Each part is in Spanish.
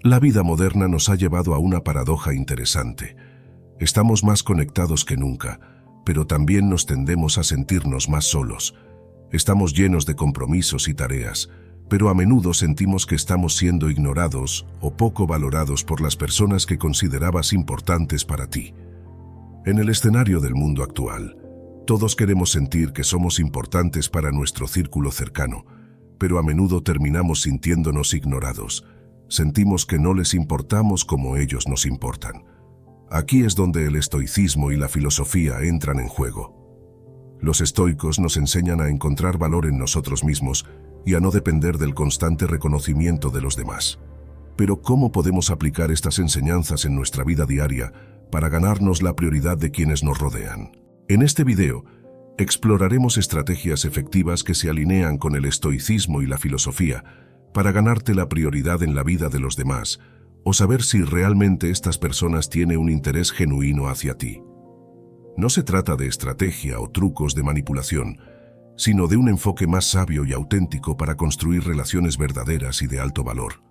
La vida moderna nos ha llevado a una paradoja interesante. Estamos más conectados que nunca, pero también nos tendemos a sentirnos más solos. Estamos llenos de compromisos y tareas, pero a menudo sentimos que estamos siendo ignorados o poco valorados por las personas que considerabas importantes para ti. En el escenario del mundo actual, todos queremos sentir que somos importantes para nuestro círculo cercano, pero a menudo terminamos sintiéndonos ignorados. Sentimos que no les importamos como ellos nos importan. Aquí es donde el estoicismo y la filosofía entran en juego. Los estoicos nos enseñan a encontrar valor en nosotros mismos y a no depender del constante reconocimiento de los demás. Pero ¿cómo podemos aplicar estas enseñanzas en nuestra vida diaria para ganarnos la prioridad de quienes nos rodean? En este video, exploraremos estrategias efectivas que se alinean con el estoicismo y la filosofía para ganarte la prioridad en la vida de los demás o saber si realmente estas personas tienen un interés genuino hacia ti. No se trata de estrategia o trucos de manipulación, sino de un enfoque más sabio y auténtico para construir relaciones verdaderas y de alto valor.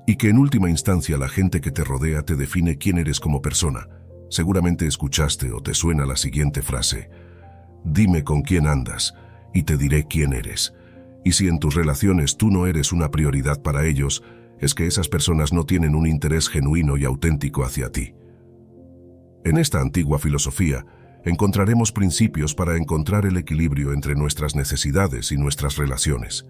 Y que en última instancia la gente que te rodea te define quién eres como persona. Seguramente escuchaste o te suena la siguiente frase: dime con quién andas y te diré quién eres. Y si en tus relaciones tú no eres una prioridad para ellos, es que esas personas no tienen un interés genuino y auténtico hacia ti. En esta antigua filosofía, encontraremos principios para encontrar el equilibrio entre nuestras necesidades y nuestras relaciones.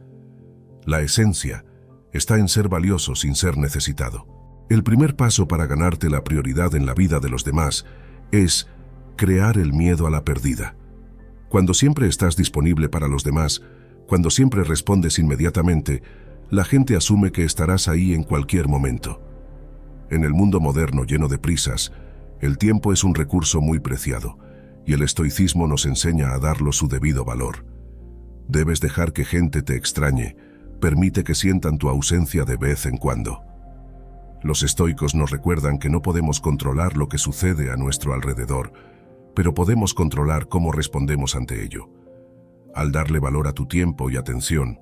La esencia está en ser valioso sin ser necesitado. El primer paso para ganarte la prioridad en la vida de los demás es crear el miedo a la pérdida. Cuando siempre estás disponible para los demás, cuando siempre respondes inmediatamente, la gente asume que estarás ahí en cualquier momento. En el mundo moderno lleno de prisas, el tiempo es un recurso muy preciado, y el estoicismo nos enseña a darlo su debido valor. Debes dejar que gente te extrañe, permite que sientan tu ausencia de vez en cuando. Los estoicos nos recuerdan que no podemos controlar lo que sucede a nuestro alrededor, pero podemos controlar cómo respondemos ante ello. Al darle valor a tu tiempo y atención,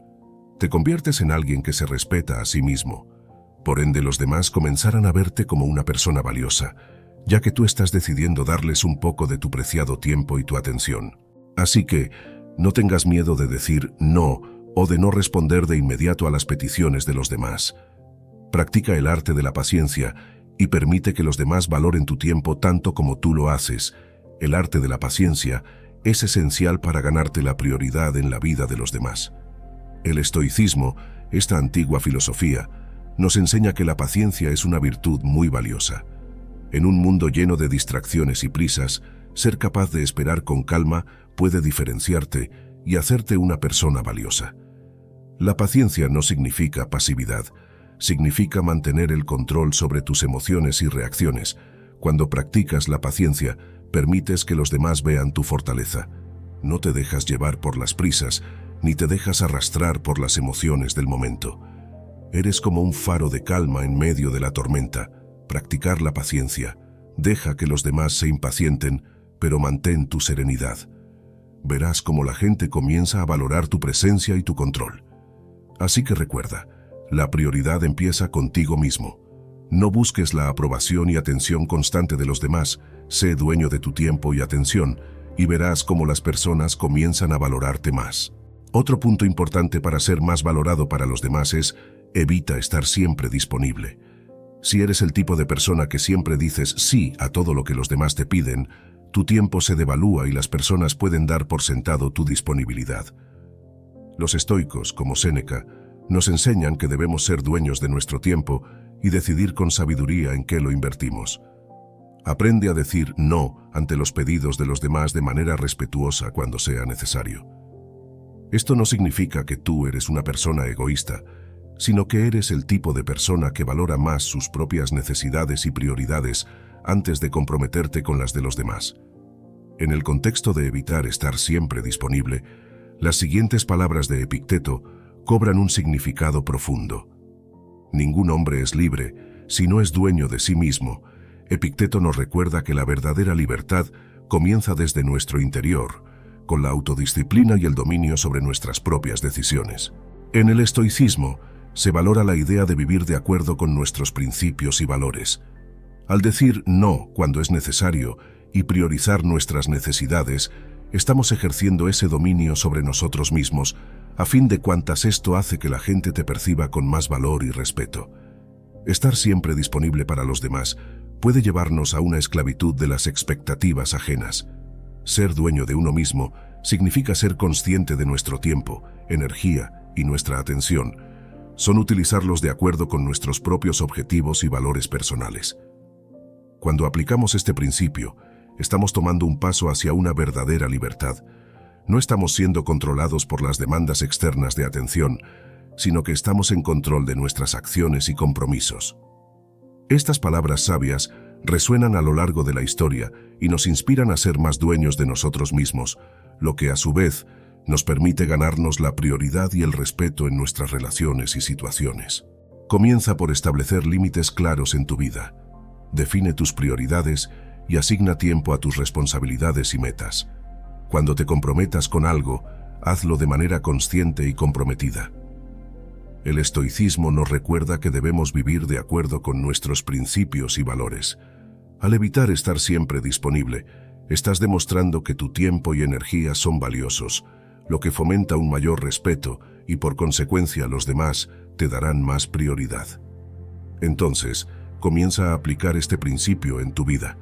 te conviertes en alguien que se respeta a sí mismo. Por ende, los demás comenzarán a verte como una persona valiosa, ya que tú estás decidiendo darles un poco de tu preciado tiempo y tu atención. Así que, no tengas miedo de decir no o de no responder de inmediato a las peticiones de los demás. Practica el arte de la paciencia y permite que los demás valoren tu tiempo tanto como tú lo haces. El arte de la paciencia es esencial para ganarte la prioridad en la vida de los demás. El estoicismo, esta antigua filosofía, nos enseña que la paciencia es una virtud muy valiosa. En un mundo lleno de distracciones y prisas, ser capaz de esperar con calma puede diferenciarte y hacerte una persona valiosa. La paciencia no significa pasividad, significa mantener el control sobre tus emociones y reacciones. Cuando practicas la paciencia, permites que los demás vean tu fortaleza. No te dejas llevar por las prisas, ni te dejas arrastrar por las emociones del momento. Eres como un faro de calma en medio de la tormenta. Practicar la paciencia. Deja que los demás se impacienten, pero mantén tu serenidad. Verás cómo la gente comienza a valorar tu presencia y tu control. Así que recuerda, la prioridad empieza contigo mismo. No busques la aprobación y atención constante de los demás. Sé dueño de tu tiempo y atención, y verás cómo las personas comienzan a valorarte más. Otro punto importante para ser más valorado para los demás es: evita estar siempre disponible. Si eres el tipo de persona que siempre dices sí a todo lo que los demás te piden, tu tiempo se devalúa y las personas pueden dar por sentado tu disponibilidad. Los estoicos, como Séneca, nos enseñan que debemos ser dueños de nuestro tiempo y decidir con sabiduría en qué lo invertimos. Aprende a decir no ante los pedidos de los demás de manera respetuosa cuando sea necesario. Esto no significa que tú eres una persona egoísta, sino que eres el tipo de persona que valora más sus propias necesidades y prioridades antes de comprometerte con las de los demás. En el contexto de evitar estar siempre disponible, las siguientes palabras de Epicteto cobran un significado profundo. Ningún hombre es libre si no es dueño de sí mismo. Epicteto nos recuerda que la verdadera libertad comienza desde nuestro interior, con la autodisciplina y el dominio sobre nuestras propias decisiones. En el estoicismo, se valora la idea de vivir de acuerdo con nuestros principios y valores. Al decir no cuando es necesario y priorizar nuestras necesidades, estamos ejerciendo ese dominio sobre nosotros mismos, a fin de cuentas esto hace que la gente te perciba con más valor y respeto. Estar siempre disponible para los demás puede llevarnos a una esclavitud de las expectativas ajenas. Ser dueño de uno mismo significa ser consciente de nuestro tiempo, energía y nuestra atención. Son utilizarlos de acuerdo con nuestros propios objetivos y valores personales. Cuando aplicamos este principio, estamos tomando un paso hacia una verdadera libertad. No estamos siendo controlados por las demandas externas de atención, sino que estamos en control de nuestras acciones y compromisos. Estas palabras sabias resuenan a lo largo de la historia y nos inspiran a ser más dueños de nosotros mismos, lo que a su vez nos permite ganarnos la prioridad y el respeto en nuestras relaciones y situaciones. Comienza por establecer límites claros en tu vida. Define tus prioridades y asigna tiempo a tus responsabilidades y metas. Cuando te comprometas con algo, hazlo de manera consciente y comprometida. El estoicismo nos recuerda que debemos vivir de acuerdo con nuestros principios y valores. Al evitar estar siempre disponible, estás demostrando que tu tiempo y energía son valiosos, lo que fomenta un mayor respeto y por consecuencia los demás te darán más prioridad. Entonces, comienza a aplicar este principio en tu vida.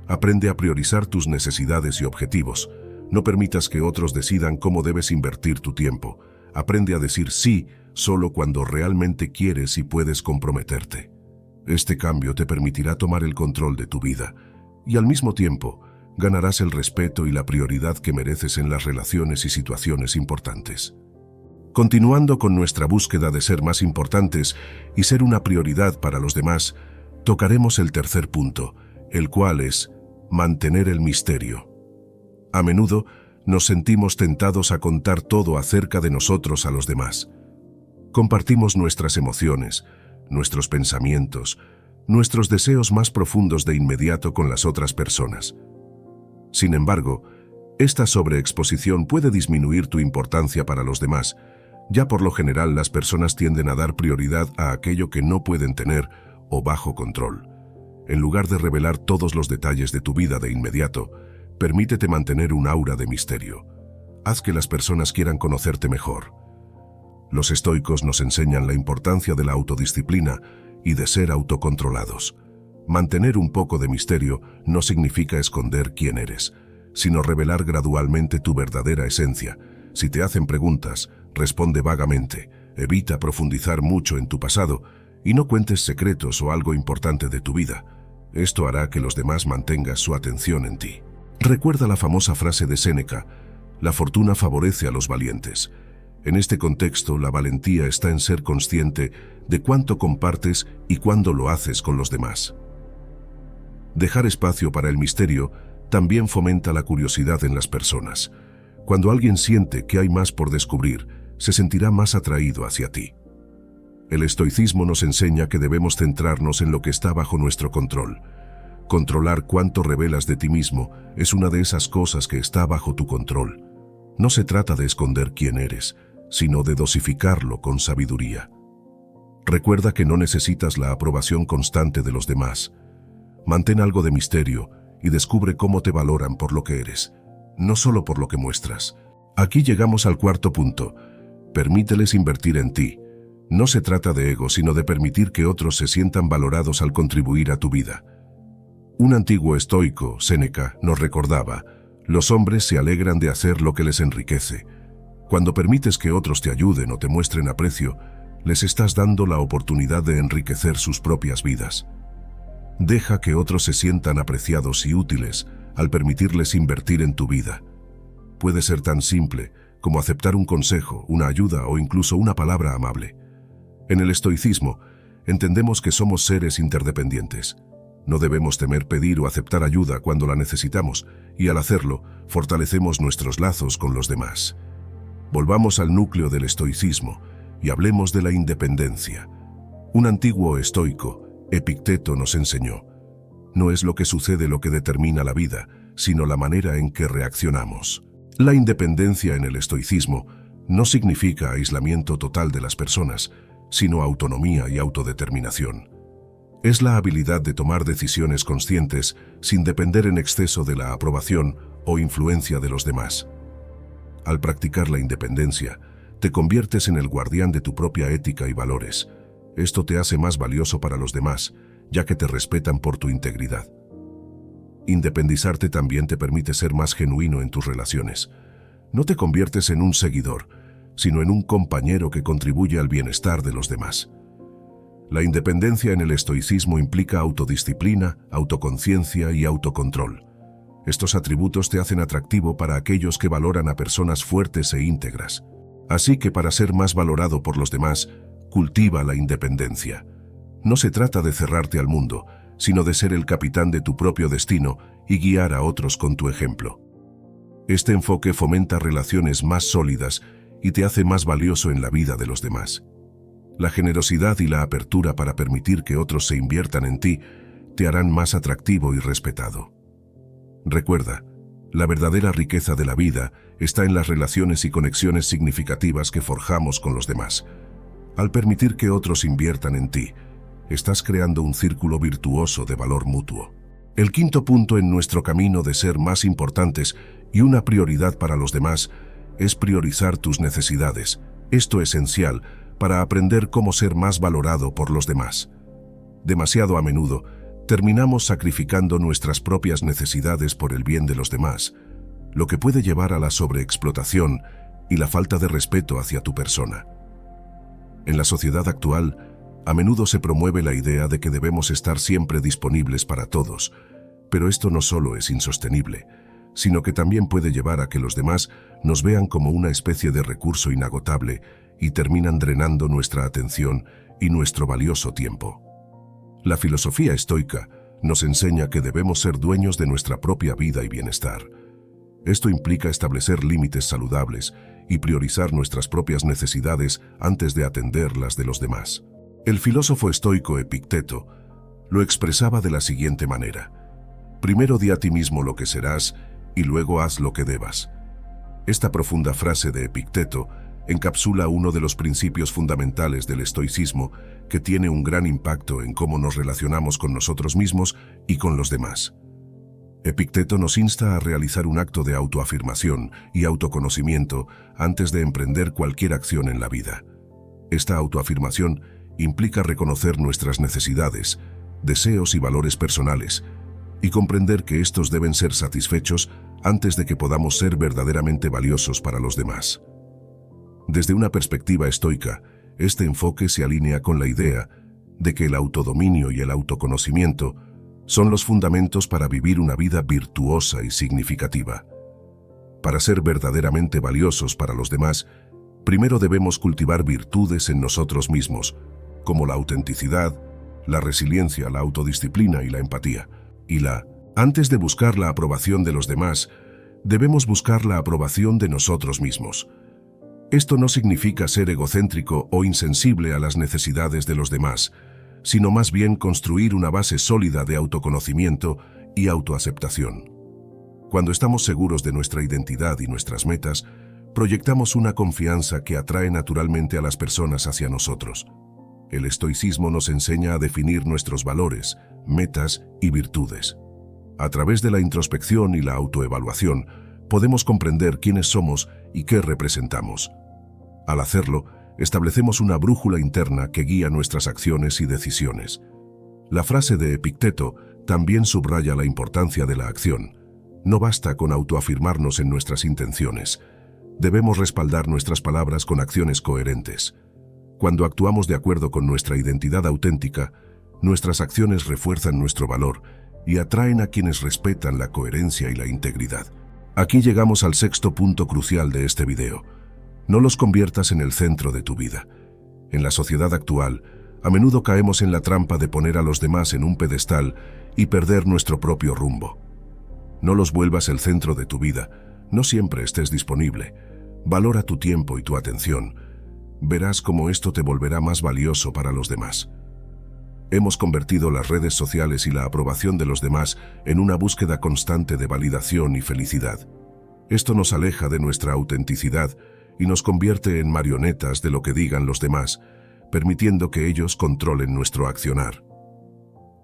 Aprende a priorizar tus necesidades y objetivos. No permitas que otros decidan cómo debes invertir tu tiempo. Aprende a decir sí solo cuando realmente quieres y puedes comprometerte. Este cambio te permitirá tomar el control de tu vida y al mismo tiempo ganarás el respeto y la prioridad que mereces en las relaciones y situaciones importantes. Continuando con nuestra búsqueda de ser más importantes y ser una prioridad para los demás, tocaremos el tercer punto, el cual es mantener el misterio. A menudo nos sentimos tentados a contar todo acerca de nosotros a los demás. Compartimos nuestras emociones, nuestros pensamientos, nuestros deseos más profundos de inmediato con las otras personas. Sin embargo, esta sobreexposición puede disminuir tu importancia para los demás. Ya por lo general las personas tienden a dar prioridad a aquello que no pueden tener o bajo control. En lugar de revelar todos los detalles de tu vida de inmediato, permítete mantener un aura de misterio. Haz que las personas quieran conocerte mejor. Los estoicos nos enseñan la importancia de la autodisciplina y de ser autocontrolados. Mantener un poco de misterio no significa esconder quién eres, sino revelar gradualmente tu verdadera esencia. Si te hacen preguntas, responde vagamente, evita profundizar mucho en tu pasado y no cuentes secretos o algo importante de tu vida. Esto hará que los demás mantengan su atención en ti. Recuerda la famosa frase de Séneca, la fortuna favorece a los valientes. En este contexto, la valentía está en ser consciente de cuánto compartes y cuándo lo haces con los demás. Dejar espacio para el misterio también fomenta la curiosidad en las personas. Cuando alguien siente que hay más por descubrir, se sentirá más atraído hacia ti. El estoicismo nos enseña que debemos centrarnos en lo que está bajo nuestro control. Controlar cuánto revelas de ti mismo es una de esas cosas que está bajo tu control. No se trata de esconder quién eres, sino de dosificarlo con sabiduría. Recuerda que no necesitas la aprobación constante de los demás. Mantén algo de misterio y descubre cómo te valoran por lo que eres, no solo por lo que muestras. Aquí llegamos al cuarto punto. Permíteles invertir en ti. No se trata de ego, sino de permitir que otros se sientan valorados al contribuir a tu vida. Un antiguo estoico, Séneca, nos recordaba: los hombres se alegran de hacer lo que les enriquece. Cuando permites que otros te ayuden o te muestren aprecio, les estás dando la oportunidad de enriquecer sus propias vidas. Deja que otros se sientan apreciados y útiles al permitirles invertir en tu vida. Puede ser tan simple como aceptar un consejo, una ayuda o incluso una palabra amable. En el estoicismo, entendemos que somos seres interdependientes. No debemos temer pedir o aceptar ayuda cuando la necesitamos, y al hacerlo, fortalecemos nuestros lazos con los demás. Volvamos al núcleo del estoicismo y hablemos de la independencia. Un antiguo estoico, Epicteto, nos enseñó: no es lo que sucede lo que determina la vida, sino la manera en que reaccionamos. La independencia en el estoicismo no significa aislamiento total de las personas, sino autonomía y autodeterminación. Es la habilidad de tomar decisiones conscientes sin depender en exceso de la aprobación o influencia de los demás. Al practicar la independencia, te conviertes en el guardián de tu propia ética y valores. Esto te hace más valioso para los demás, ya que te respetan por tu integridad. Independizarte también te permite ser más genuino en tus relaciones. No te conviertes en un seguidor, sino en un compañero que contribuye al bienestar de los demás. La independencia en el estoicismo implica autodisciplina, autoconciencia y autocontrol. Estos atributos te hacen atractivo para aquellos que valoran a personas fuertes e íntegras. Así que para ser más valorado por los demás, cultiva la independencia. No se trata de cerrarte al mundo, sino de ser el capitán de tu propio destino y guiar a otros con tu ejemplo. Este enfoque fomenta relaciones más sólidas y te hace más valioso en la vida de los demás. La generosidad y la apertura para permitir que otros se inviertan en ti te harán más atractivo y respetado. Recuerda, la verdadera riqueza de la vida está en las relaciones y conexiones significativas que forjamos con los demás. Al permitir que otros inviertan en ti, estás creando un círculo virtuoso de valor mutuo. El quinto punto en nuestro camino de ser más importantes y una prioridad para los demás es priorizar tus necesidades. Esto es esencial para aprender cómo ser más valorado por los demás. Demasiado a menudo, terminamos sacrificando nuestras propias necesidades por el bien de los demás, lo que puede llevar a la sobreexplotación y la falta de respeto hacia tu persona. En la sociedad actual, a menudo se promueve la idea de que debemos estar siempre disponibles para todos, pero esto no solo es insostenible, sino que también puede llevar a que los demás nos vean como una especie de recurso inagotable y terminan drenando nuestra atención y nuestro valioso tiempo. La filosofía estoica nos enseña que debemos ser dueños de nuestra propia vida y bienestar. Esto implica establecer límites saludables y priorizar nuestras propias necesidades antes de atender las de los demás. El filósofo estoico Epicteto lo expresaba de la siguiente manera: primero di a ti mismo lo que serás y luego haz lo que debas. Esta profunda frase de Epicteto encapsula uno de los principios fundamentales del estoicismo que tiene un gran impacto en cómo nos relacionamos con nosotros mismos y con los demás. Epicteto nos insta a realizar un acto de autoafirmación y autoconocimiento antes de emprender cualquier acción en la vida. Esta autoafirmación implica reconocer nuestras necesidades, deseos y valores personales, y comprender que estos deben ser satisfechos antes de que podamos ser verdaderamente valiosos para los demás. Desde una perspectiva estoica, este enfoque se alinea con la idea de que el autodominio y el autoconocimiento son los fundamentos para vivir una vida virtuosa y significativa. Para ser verdaderamente valiosos para los demás, primero debemos cultivar virtudes en nosotros mismos, como la autenticidad, la resiliencia, la autodisciplina y la empatía. Antes de buscar la aprobación de los demás, debemos buscar la aprobación de nosotros mismos. Esto no significa ser egocéntrico o insensible a las necesidades de los demás, sino más bien construir una base sólida de autoconocimiento y autoaceptación. Cuando estamos seguros de nuestra identidad y nuestras metas, proyectamos una confianza que atrae naturalmente a las personas hacia nosotros. El estoicismo nos enseña a definir nuestros valores, metas y virtudes. A través de la introspección y la autoevaluación, podemos comprender quiénes somos y qué representamos. Al hacerlo, establecemos una brújula interna que guía nuestras acciones y decisiones. La frase de Epicteto también subraya la importancia de la acción. No basta con autoafirmarnos en nuestras intenciones. Debemos respaldar nuestras palabras con acciones coherentes. Cuando actuamos de acuerdo con nuestra identidad auténtica, nuestras acciones refuerzan nuestro valor y atraen a quienes respetan la coherencia y la integridad. Aquí llegamos al sexto punto crucial de este video. No los conviertas en el centro de tu vida. En la sociedad actual, a menudo caemos en la trampa de poner a los demás en un pedestal y perder nuestro propio rumbo. No los vuelvas el centro de tu vida. No siempre estés disponible. Valora tu tiempo y tu atención. Verás cómo esto te volverá más valioso para los demás. Hemos convertido las redes sociales y la aprobación de los demás en una búsqueda constante de validación y felicidad. Esto nos aleja de nuestra autenticidad y nos convierte en marionetas de lo que digan los demás, permitiendo que ellos controlen nuestro accionar.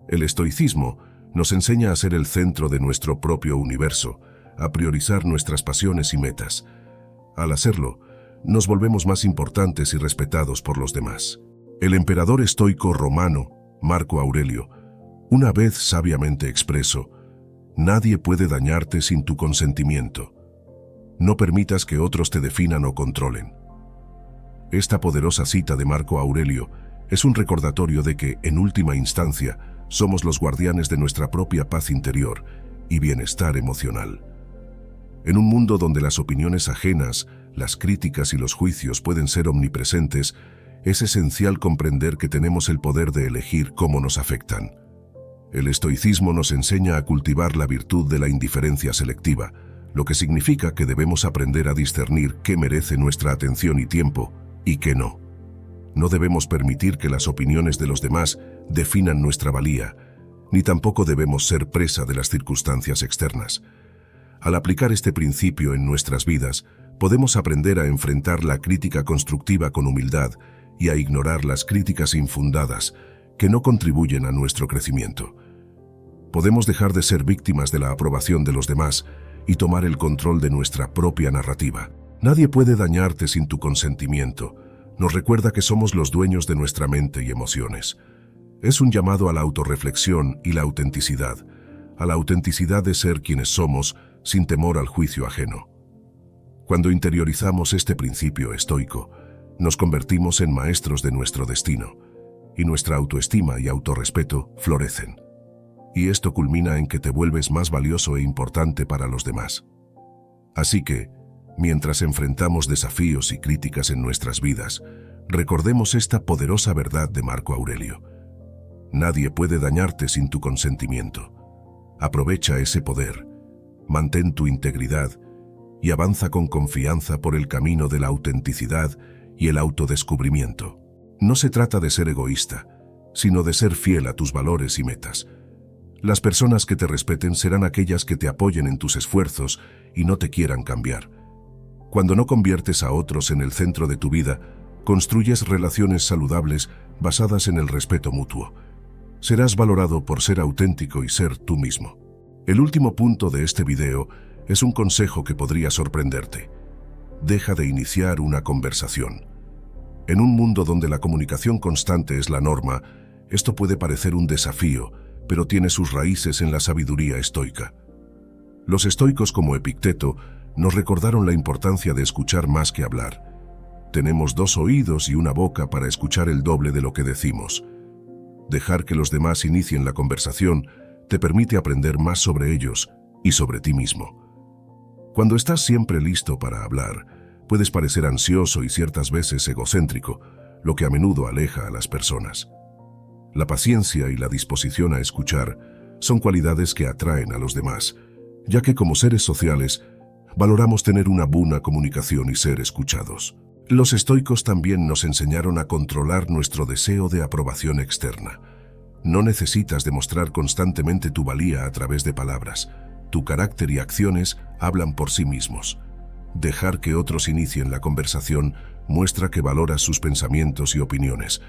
El estoicismo nos enseña a ser el centro de nuestro propio universo, a priorizar nuestras pasiones y metas. Al hacerlo, nos volvemos más importantes y respetados por los demás. El emperador estoico romano, Marco Aurelio, una vez sabiamente expresó: nadie puede dañarte sin tu consentimiento. No permitas que otros te definan o controlen. Esta poderosa cita de Marco Aurelio es un recordatorio de que, en última instancia, somos los guardianes de nuestra propia paz interior y bienestar emocional. En un mundo donde las opiniones ajenas, las críticas y los juicios pueden ser omnipresentes, es esencial comprender que tenemos el poder de elegir cómo nos afectan. El estoicismo nos enseña a cultivar la virtud de la indiferencia selectiva, lo que significa que debemos aprender a discernir qué merece nuestra atención y tiempo y qué no. No debemos permitir que las opiniones de los demás definan nuestra valía, ni tampoco debemos ser presa de las circunstancias externas. Al aplicar este principio en nuestras vidas, podemos aprender a enfrentar la crítica constructiva con humildad y a ignorar las críticas infundadas que no contribuyen a nuestro crecimiento. Podemos dejar de ser víctimas de la aprobación de los demás y tomar el control de nuestra propia narrativa. Nadie puede dañarte sin tu consentimiento. Nos recuerda que somos los dueños de nuestra mente y emociones. Es un llamado a la autorreflexión y la autenticidad, a la autenticidad de ser quienes somos sin temor al juicio ajeno. Cuando interiorizamos este principio estoico, nos convertimos en maestros de nuestro destino, y nuestra autoestima y autorrespeto florecen. Y esto culmina en que te vuelves más valioso e importante para los demás. Así que, mientras enfrentamos desafíos y críticas en nuestras vidas, recordemos esta poderosa verdad de Marco Aurelio. Nadie puede dañarte sin tu consentimiento. Aprovecha ese poder, mantén tu integridad y avanza con confianza por el camino de la autenticidad y el autodescubrimiento. No se trata de ser egoísta, sino de ser fiel a tus valores y metas. Las personas que te respeten serán aquellas que te apoyen en tus esfuerzos y no te quieran cambiar. Cuando no conviertes a otros en el centro de tu vida, construyes relaciones saludables basadas en el respeto mutuo. Serás valorado por ser auténtico y ser tú mismo. El último punto de este video es un consejo que podría sorprenderte. Deja de iniciar una conversación. En un mundo donde la comunicación constante es la norma, esto puede parecer un desafío, pero tiene sus raíces en la sabiduría estoica. Los estoicos como Epicteto nos recordaron la importancia de escuchar más que hablar. Tenemos 2 oídos y una boca para escuchar el doble de lo que decimos. Dejar que los demás inicien la conversación te permite aprender más sobre ellos y sobre ti mismo. Cuando estás siempre listo para hablar, puedes parecer ansioso y ciertas veces egocéntrico, lo que a menudo aleja a las personas. La paciencia y la disposición a escuchar son cualidades que atraen a los demás, ya que como seres sociales valoramos tener una buena comunicación y ser escuchados. Los estoicos también nos enseñaron a controlar nuestro deseo de aprobación externa. No necesitas demostrar constantemente tu valía a través de palabras. Tu carácter y acciones hablan por sí mismos. Dejar que otros inicien la conversación muestra que valoras sus pensamientos y opiniones,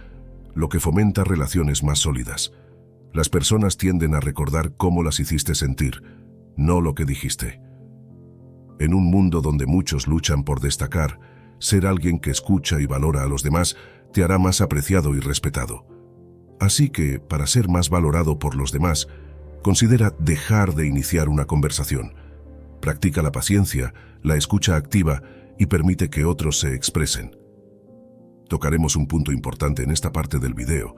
lo que fomenta relaciones más sólidas. Las personas tienden a recordar cómo las hiciste sentir, no lo que dijiste. En un mundo donde muchos luchan por destacar, ser alguien que escucha y valora a los demás te hará más apreciado y respetado. Así que, para ser más valorado por los demás, considera dejar de iniciar una conversación. Practica la paciencia, la escucha activa y permite que otros se expresen. Tocaremos un punto importante en esta parte del video.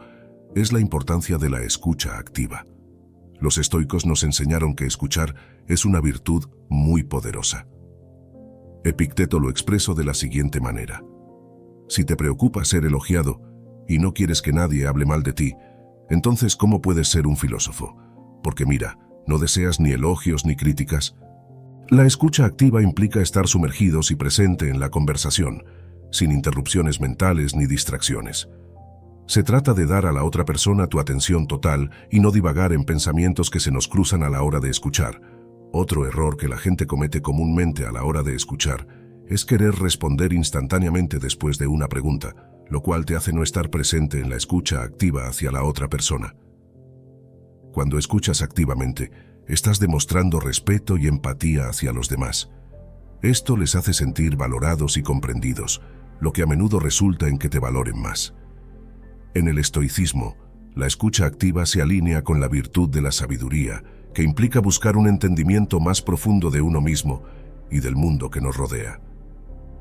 Es la importancia de la escucha activa. Los estoicos nos enseñaron que escuchar es una virtud muy poderosa. Epicteto lo expresó de la siguiente manera: si te preocupa ser elogiado y no quieres que nadie hable mal de ti, entonces ¿cómo puedes ser un filósofo? Porque mira, no deseas ni elogios ni críticas. La escucha activa implica estar sumergidos y presente en la conversación, sin interrupciones mentales ni distracciones. Se trata de dar a la otra persona tu atención total y no divagar en pensamientos que se nos cruzan a la hora de escuchar. Otro error que la gente comete comúnmente a la hora de escuchar es querer responder instantáneamente después de una pregunta, lo cual te hace no estar presente en la escucha activa hacia la otra persona. Cuando escuchas activamente, estás demostrando respeto y empatía hacia los demás. Esto les hace sentir valorados y comprendidos, lo que a menudo resulta en que te valoren más. En el estoicismo, la escucha activa se alinea con la virtud de la sabiduría, que implica buscar un entendimiento más profundo de uno mismo y del mundo que nos rodea.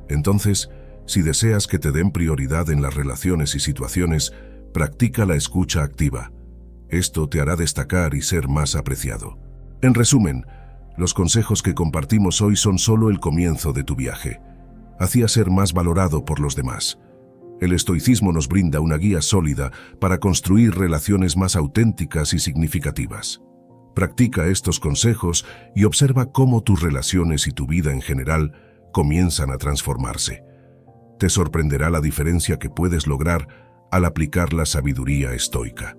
Entonces, si deseas que te den prioridad en las relaciones y situaciones, practica la escucha activa. Esto te hará destacar y ser más apreciado. En resumen, los consejos que compartimos hoy son solo el comienzo de tu viaje hacia ser más valorado por los demás. El estoicismo nos brinda una guía sólida para construir relaciones más auténticas y significativas. Practica estos consejos y observa cómo tus relaciones y tu vida en general comienzan a transformarse. Te sorprenderá la diferencia que puedes lograr al aplicar la sabiduría estoica.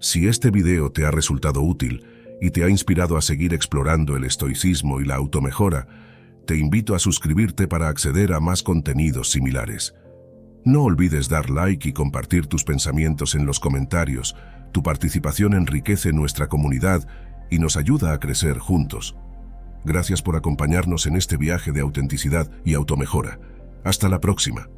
Si este video te ha resultado útil y te ha inspirado a seguir explorando el estoicismo y la automejora, te invito a suscribirte para acceder a más contenidos similares. No olvides dar like y compartir tus pensamientos en los comentarios. Tu participación enriquece nuestra comunidad y nos ayuda a crecer juntos. Gracias por acompañarnos en este viaje de autenticidad y automejora. Hasta la próxima.